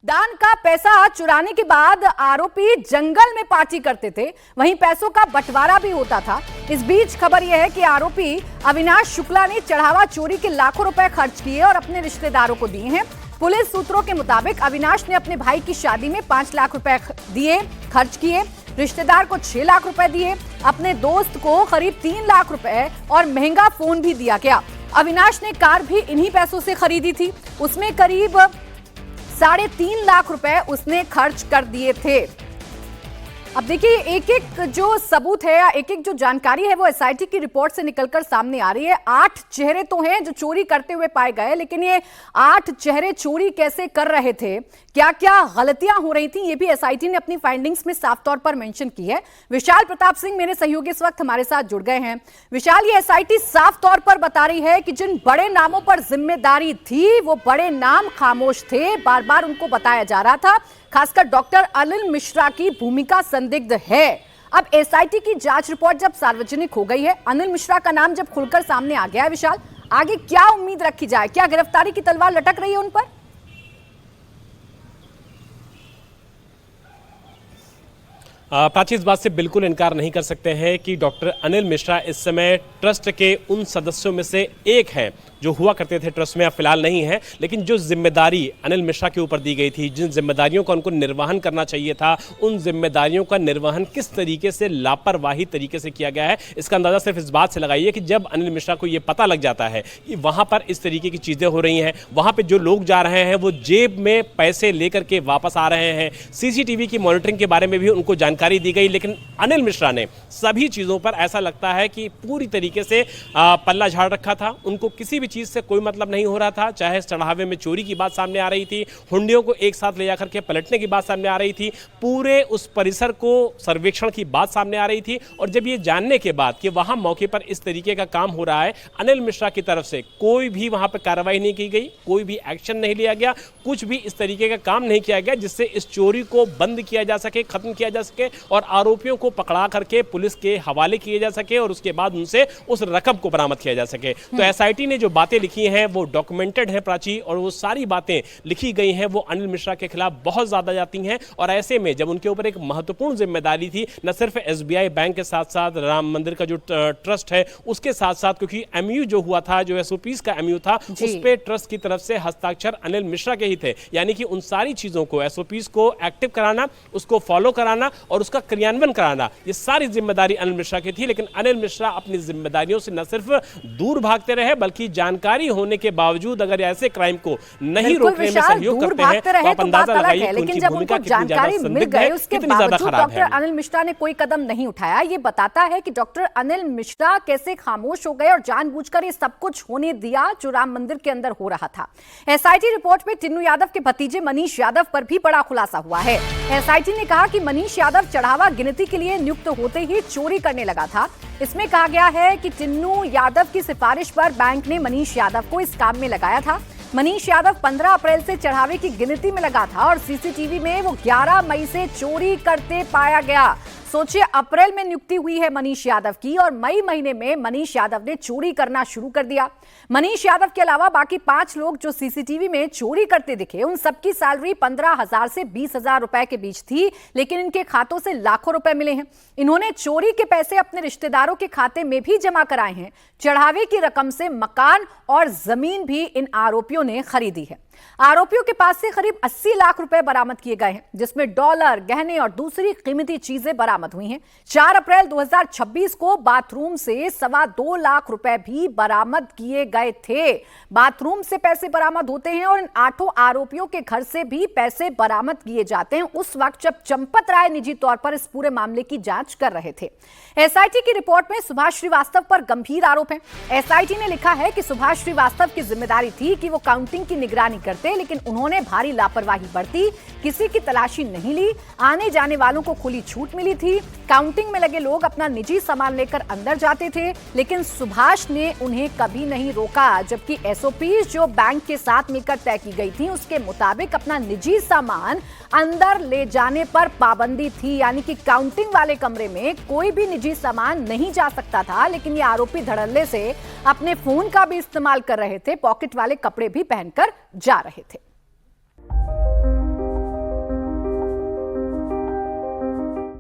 दान का पैसा चुराने के बाद आरोपी जंगल में पार्टी करते थे, वहीं पैसों का बंटवारा भी होता था। इस बीच खबर यह है कि आरोपी अविनाश शुक्ला ने चढ़ावा चोरी के लाखों रुपए खर्च किए और अपने रिश्तेदारों को दिए हैं। पुलिस सूत्रों के मुताबिक अविनाश ने अपने भाई की शादी में 5 लाख रुपए खर्च किए, रिश्तेदार को 6 लाख रुपए दिए, अपने दोस्त को करीब 3 लाख रुपए और महंगा फोन भी दिया गया। अविनाश ने कार भी इन्हीं पैसों से खरीदी थी, उसमें करीब 3.5 लाख रुपए उसने खर्च कर दिए थे। अब देखिए, एक एक जो सबूत है या एक एक जो जानकारी है वो एसआईटी की रिपोर्ट से निकलकर सामने आ रही है। 8 चेहरे तो हैं जो चोरी करते हुए पाए गए, लेकिन ये 8 चेहरे चोरी कैसे कर रहे थे, क्या क्या गलतियां हो रही थी, ये भी एसआईटी ने अपनी फाइंडिंग्स में साफ तौर पर मेंशन की है। विशाल प्रताप सिंह मेरे सहयोगी इस वक्त हमारे साथ जुड़ गए हैं। विशाल, ये एसआईटी साफ तौर पर बता रही है कि जिन बड़े नामों पर जिम्मेदारी थी वो बड़े नाम खामोश थे, बार बार उनको बताया जा रहा था। खासकर डॉक्टर अनिल मिश्रा की भूमिका संदिग्ध है। अब एसआईटी की जांच रिपोर्ट जब सार्वजनिक हो गई है, अनिल मिश्रा का नाम जब खुलकर सामने आ गया है, विशाल, आगे क्या उम्मीद रखी जाए? क्या गिरफ्तारी की तलवार लटक रही है उन पर? प्राची, इस बात से बिल्कुल इनकार नहीं कर सकते हैं कि डॉक्टर अनिल मिश्रा इस समय ट्रस्ट के उन सदस्यों में से एक हैं जो हुआ करते थे ट्रस्ट में, अब फिलहाल नहीं है। लेकिन जो जिम्मेदारी अनिल मिश्रा के ऊपर दी गई थी, जिन जिम्मेदारियों का उनको निर्वहन करना चाहिए था, उन जिम्मेदारियों का निर्वहन किस तरीके से लापरवाही तरीके से किया गया है, इसका अंदाजा सिर्फ इस बात से लगाइए कि जब अनिल मिश्रा को यह पता लग जाता है कि वहां पर इस तरीके की चीजें हो रही हैं, वहां पर जो लोग जा रहे हैं वो जेब में पैसे लेकर के वापस आ रहे हैं, सीसीटीवी की मॉनिटरिंग के बारे में भी उनको जानकारी दी गई, लेकिन अनिल मिश्रा ने सभी चीजों पर ऐसा लगता है कि पूरी तरीके से पल्ला झाड़ रखा था। उनको किसी भी चीज से कोई मतलब नहीं हो रहा था, चाहे चढ़ावे में चोरी की बात सामने आ रही थी, हुंडियों को एक साथ ले जाकर के पलटने की बात सामने आ रही थी, पूरे उस परिसर को सर्वेक्षण की बात सामने आ रही थी। और जब ये जानने के बाद कि वहां मौके पर इस तरीके का काम हो रहा है, अनिल मिश्रा की तरफ से कोई भी वहां पर कार्रवाई नहीं की गई, कोई भी एक्शन नहीं लिया गया, कुछ भी इस तरीके का काम नहीं किया गया जिससे इस चोरी को बंद किया जा सके, खत्म किया जा सके और आरोपियों को पकड़ा करके पुलिस के हवाले किए जा सके और उसके बाद उनसे उस रकम को बरामद किया जा सके। तो एसआईटी ने जो बातें लिखी हैं वो डॉक्यूमेंटेड है प्राची, और वो सारी बातें लिखी गई हैं वो अनिल मिश्रा के खिलाफ बहुत ज्यादा जाती हैं। और ऐसे में जब उनके ऊपर एक महत्वपूर्ण जिम्मेदारी थी, न सिर्फ एसबीआई बैंक के साथ साथ राम मंदिर का जो ट्रस्ट है उसके साथ साथ, क्योंकि एमयू जो हुआ था, जो एसओपीज का एमयू था, उस पे ट्रस्ट की तरफ से हस्ताक्षर अनिल मिश्रा के ही थे। यानी कि उन सारी चीजों को, एसओपीज को एक्टिव कराना, उसको फॉलो कराना और उसका क्रियान्वयन कराना, ये सारी जिम्मेदारी अनिल मिश्रा की थी। लेकिन अनिल मिश्रा अपनी जिम्मेदारियों से न सिर्फ दूर भागते रहे, बल्कि जानकारी होने के बावजूद अगर ऐसे क्राइम को नहीं रोकने में सहयोग करते हैं तो आप अंदाजा लगाइए कि उनकी भूमिका कितनी ज्यादा संदिग्ध है, कितनी ज्यादा खराब है। डॉक्टर अनिल मिश्रा ने कोई कदम नहीं उठाया, ये बताता है कि डॉक्टर अनिल मिश्रा कैसे खामोश हो गए और जानबूझकर ये सब कुछ होने दिया जो राम मंदिर के अंदर हो रहा था। एसआईटी रिपोर्ट में टिन्नू यादव के भतीजे मनीष यादव पर भी बड़ा खुलासा हुआ है। एसआईटी ने कहा कि मनीष यादव चढ़ावा गिनती के लिए नियुक्त होते ही चोरी करने लगा था। इसमें कहा गया है कि टिन्नू यादव की सिफारिश पर बैंक ने मनीष यादव को इस काम में लगाया था। मनीष यादव 15 अप्रैल से चढ़ावे की गिनती में लगा था और सीसीटीवी में वो 11 मई से चोरी करते पाया गया। सोचिए, अप्रैल में नियुक्ति हुई है मनीष यादव की और मई महीने में मनीष यादव ने चोरी करना शुरू कर दिया। मनीष यादव के अलावा बाकी 5 लोग जो सीसीटीवी में चोरी करते दिखे, उन सबकी सैलरी 15,000 से 20,000 रुपए के बीच थी, लेकिन इनके खातों से लाखों रुपए मिले हैं। इन्होंने चोरी के पैसे अपने रिश्तेदारों के खाते में भी जमा कराए हैं। चढ़ावे की रकम से मकान और जमीन भी इन आरोपियों ने खरीदी है। आरोपियों के पास से करीब 80 लाख रुपए बरामद किए गए हैं, जिसमें डॉलर, गहने और दूसरी कीमती चीजें बरामद हुई हैं। 4 अप्रैल 2026 को बाथरूम से 2.25 लाख रुपए भी बरामद किए गए थे। बाथरूम से पैसे बरामद होते हैं और इन 8 आरोपियों के घर से भी पैसे बरामद किए जाते हैं उस वक्त जब चंपत राय निजी तौर पर इस पूरे मामले की जांच कर रहे थे। एसआईटी की रिपोर्ट में सुभाष श्रीवास्तव पर गंभीर आरोप है। एसआईटी ने लिखा है कि सुभाष श्रीवास्तव की जिम्मेदारी थी कि वो काउंटिंग की निगरानी करते, लेकिन उन्होंने भारी लापरवाही बरती, किसी की तलाशी नहीं ली, आने जाने वालों को खुली छूट मिली थी। काउंटिंग में लगे लोग अपना निजी सामान लेकर अंदर जाते थे, लेकिन सुभाष ने उन्हें कभी नहीं रोका। जबकि एसओपीज जो बैंक के साथ मिलकर तय की गई थी, उसके मुताबिक अपना निजी सामान अंदर ले जाने पर पाबंदी थी, यानी कि काउंटिंग वाले कमरे में कोई भी निजी सामान नहीं जा सकता था। लेकिन ये आरोपी धड़ल्ले से अपने फोन का भी इस्तेमाल कर रहे थे, पॉकेट वाले कपड़े भी पहनकर जा रहे थे।